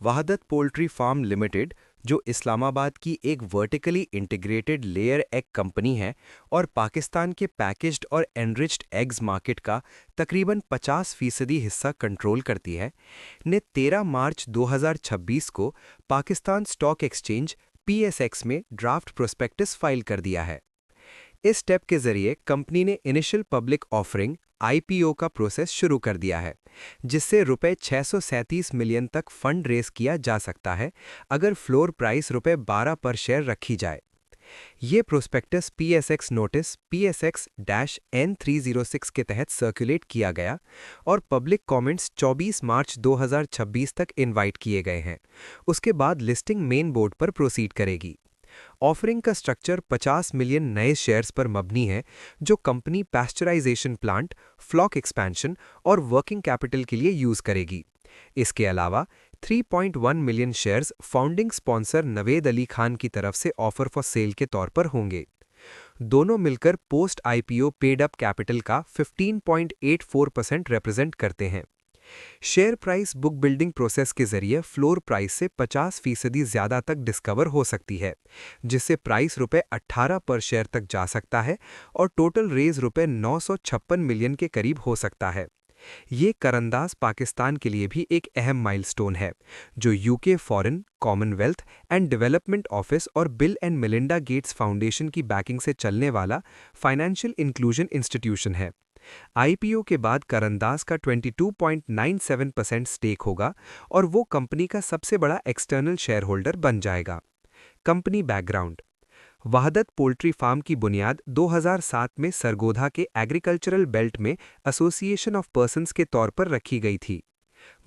Wahadat poultry farm limited, जो इस्लामाबाद की एक vertically integrated layer egg company है और पाकिस्तान के पैकेज्ड और एनरिच्ड एग्स मार्केट का तकरीबन 50% हिस्सा कंट्रोल करती है, ने 13 मार्च 2026 को पाकिस्तान स्टॉक एक्सचेंज (पीएसएक्स) में ड्राफ्ट प्रोस्पेक्टस फाइल कर दिया है। इस स्टेप के जरिए कंपनी ने इनिशियल पब्लिक ऑफरिंग (आईपीओ) का प्रोसेस शुरू कर दिया है, जिससे रुपए 637 मिलियन तक फंड रेज किया जा सकता है अगर फ्लोर प्राइस रुपए 12 पर शेयर रखी जाए। ये प्रोस्पेक्टस पीएसएक्स नोटिस PSX-N306 के तहत सर्कुलेट किया गया और पब्लिक कमेंट्स 24 मार्च 2026 तक इनवाइट किए गए हैं। उसके बाद लिस्टिंग मेन बोर्ड पर प्रोसीड करेगी। ऑफरिंग का स्ट्रक्चर 50 मिलियन नए शेयर्स पर मबनी है, जो company pasteurisation plant, flock expansion और वर्किंग कैपिटल के लिए यूज करेगी। इसके अलावा 3.1 million shares founding sponsor Naved Ali Khan की तरफ से ऑफर फॉर सेल के तौर पर होंगे। दोनों मिलकर post IPO paid up capital का 15.84% रिप्रेजेंट करते हैं। Share price book building process के जरिए फ्लोर प्राइस से 50% ज़्यादा तक डिस्कवर हो सकती है, जिससे प्राइस रुपए 18 पर शेयर तक जा सकता है और टोटल रेज रुपए 956 मिलियन के करीब हो सकता है। ये करंदाज पाकिस्तान के लिए भी एक अहम माइलस्टोन है, जो UK Foreign, Commonwealth and Development Office और Bill and Melinda Gates Foundation की बैकिंग से चलने वाला फाइनेंशियल इंक्लूजन इंस्टीट्यूशन है। आईपीओ के बाद करंदाज का 22.97% स्टेक होगा और वो कंपनी का सबसे बड़ा एक्सटर्नल शेयर होल्डर बन जाएगा। Company background: Wahdat poultry farm की बुनियाद 2007 में सरगोधा के एग्रीकल्चरल बेल्ट में एसोसिएशन ऑफ पर्सन्स के तौर पर रखी गई थी।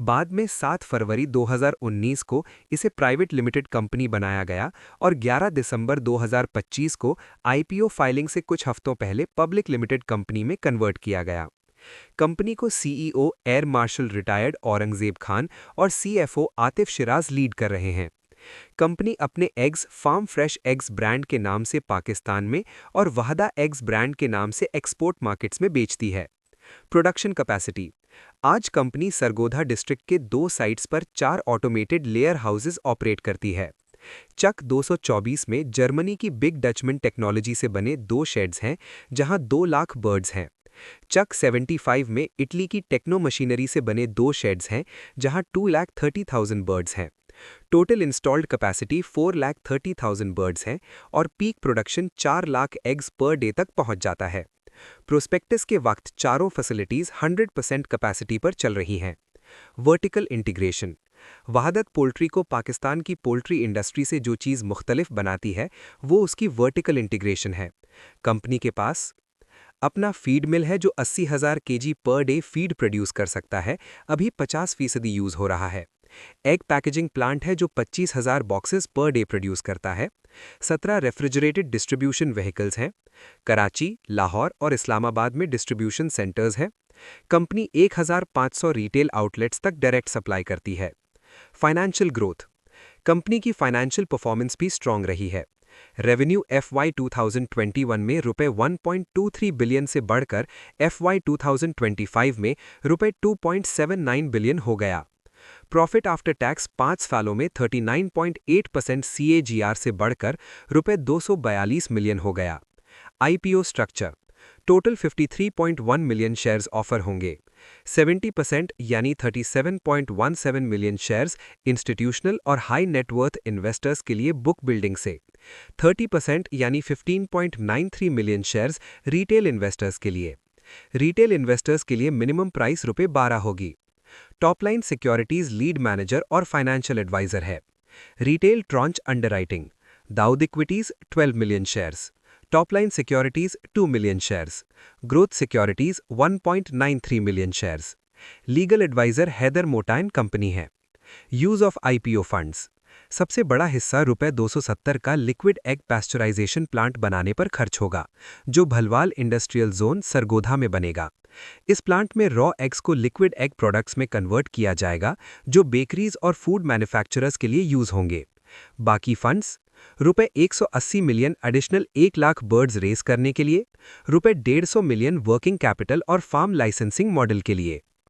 बाद में 7 फरवरी 2019 को इसे प्राइवेट लिमिटेड कंपनी बनाया गया और 11 दिसंबर 2025 को आईपीओ फाइलिंग से कुछ हफ्तों पहले पब्लिक लिमिटेड कंपनी में कन्वर्ट किया गया। कंपनी को CEO air marshal retired Aurangzeb Khan और सीएफओ आतिफ शिराज लीड कर रहे हैं। कंपनी अपने eggs farm fresh eggs brand के नाम से पाकिस्तान में और वहदा एग्स ब्रांड के नाम से एक्सपोर्ट मार्केट्स में बेचती है। प्रोडक्शन कैपेसिटी: आज कंपनी सरगोधा डिस्ट्रिक्ट के 2 साइट्स पर 4 ऑटोमेटेड लेयर हाउसेज ऑपरेट करती है। चक 224 में जर्मनी की बिग डचमन टेक्नोलॉजी से बने 2 शेड्स हैं, जहां 2 लाख बर्ड्स हैं। चक 75 में इटली की टेक्नो मशीनरी से बने 2 शेड्स हैं, जहां 2,30,000 बर्ड्स हैं। टोटल इंस्टॉल्ड कैपेसिटी 4,30,000 बर्ड्स है और peak production 4 lakh eggs per day तक पहुंच जाता है। प्रोस्पेक्टस के वक्त चारों फैसिलिटीज 100% कैपेसिटी पर चल रही हैं। वर्टिकल इंटीग्रेशन: वहादत पोल्ट्री को पाकिस्तान की पोल्ट्री इंडस्ट्री से जो चीज़ मुख्तलिफ बनाती है, वो उसकी वर्टिकल इंटीग्रेशन है। कंपनी के पास अपना फीड मिल है, जो 80,000 KG per day feed produce कर सकता है, अभी 50% यूज़ हो रहा है। एग पैकेजिंग प्लांट है, जो 25,000 बॉक्सेस पर डे प्रोड्यूस करता है। 17 रेफ्रिजरेटेड डिस्ट्रीब्यूशन व्हीकल्स हैं। कराची, लाहौर और इस्लामाबाद में डिस्ट्रीब्यूशन सेंटर्स हैं। कंपनी 1,500 रिटेल आउटलेट्स तक डायरेक्ट सप्लाई करती है। फाइनेंशियल ग्रोथ: कंपनी की फाइनेंशियल परफॉर्मेंस भी स्ट्रॉन्ग रही है। रेवेन्यू FY 2021 में रुपए 1.23 बिलियन से बढ़कर FY 2025 में रुपए 2.79 बिलियन हो गया। प्रॉफिट आफ्टर टैक्स 5 सालों में 39.8% CAGR से बढ़कर रुपए 242 मिलियन हो गया। IPO structure: total 53.1 million shares offer होंगे। 70% यानी 37.17 मिलियन शेयर्स इंस्टीट्यूशनल और हाई नेटवर्थ इन्वेस्टर्स के लिए बुक बिल्डिंग से, 30% यानी 15.93 मिलियन शेयर्स रिटेल इन्वेस्टर्स के लिए। रिटेल इन्वेस्टर्स के लिए मिनिमम प्राइस रुपए 12 होगी। टॉपलाइन सिक्योरिटीज लीड मैनेजर और फाइनेंशियल एडवाइजर है। Retail tranche underwriting: Dawood Equities 12 million shares, Topline Securities 2 million shares, Growth Securities 1.93 million shares. Legal adviser Haider मोटाइन कंपनी है। यूज ऑफ आईपीओ फंड्स: सबसे बड़ा हिस्सा रुपए 270 का लिक्विड एग पैस्चराइजेशन प्लांट बनाने पर खर्च होगा, जो भलवाल इंडस्ट्रियल जोन सरगोधा में बनेगा। इस प्लांट में रॉ एग्स को लिक्विड एग प्रोडक्ट्स में कन्वर्ट किया जाएगा, जो बेकरीज और फूड मैन्युफैक्चरर्स के लिए यूज होंगे। बाकी फंड्स: रुपए 180 million additional 1 lakh birds raise करने के लिए, रुपए 150 मिलियन वर्किंग कैपिटल और फार्म लाइसेंसिंग मॉडल के लिए।